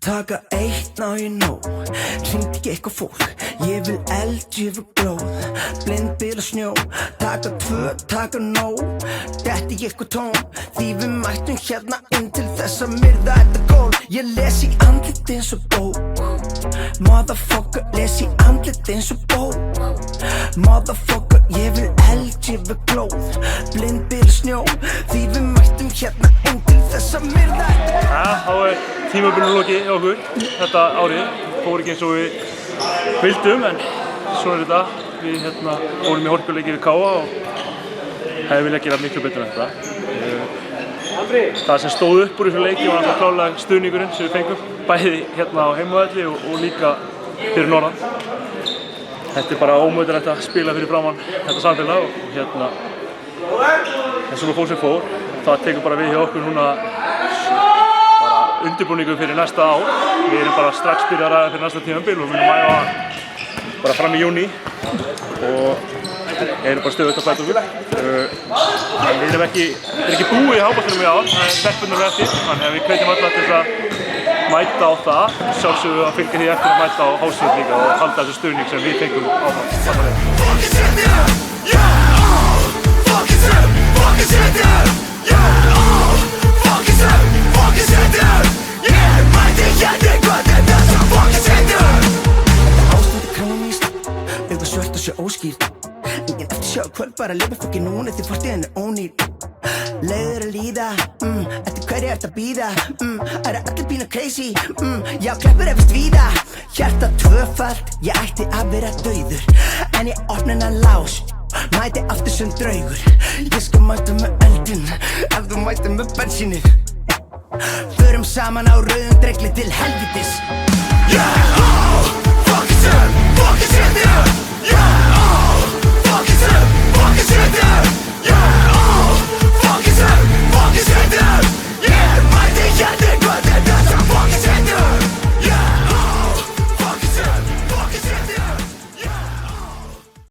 Taka eitt ná ég nóg, hringi eitthvað fólk. Ég vil eld, ég vil glóð, blindbyl og snjó. Taka tvö, taka nóg, detti ég eitthvað tón. Því við mættum hérna inn til þess að myrða þetta gól. Ég les í andlit eins og bók, motherfucker, les í andlit eins og bók. Motherfucker, ég vil eld, ég vil glóð, blindbyl og snjó. Því við mættum hérna inn til þess að myrða þetta gól. Þá tímabilinu lokið hjá okkur þetta árið. Fór ekki eins og við vildum, en svona þetta. Við fórum í hörkuleiki við K.A. og hefði viljað gera miklu betur en þetta. Það sem stóð upp úr þessu leiki var alltaf klárlega stuðningurinn sem við fengum, bæði hérna á heimavelli og líka fyrir norðan. Þetta bara ómögulegt að spila fyrir framan þetta samfélag og en svona fór sem fór. Það tekur bara við hjá okkur núna undirbúningu fyrir næsta ár. Við erum bara strax byrjað að ræða fyrir næsta tímabil og munum æfa bara fram í júní og erum bara stöðugt að bæta okkur. En við erum ekki búið í háboltanum í ár, það stelpurnar eftir, þannig að við hvetjum alla til að mæta á það. Sjálfsögðu að fylgja því eftir að mæta á hásið líka og halda þessu stuðning sem við fengum svört og sé óskýrt. Engin eftir sjá kvöld, bara lifa fokkin núna því fortíðin ónýt. Leiðir að líða, eftir hverju ert að bíða. Allir pínu crazy, já kleppur efist víða. Hjarta tvöfalt, ég ætti að vera dauður, en ég opna hennan lás, mæti aftur sem draugur. Ég skal mæta með eldin, ef þú mæta með bensínið. Förum saman á rauðum dregli til helvitis. Yeah, oh, fuck it up,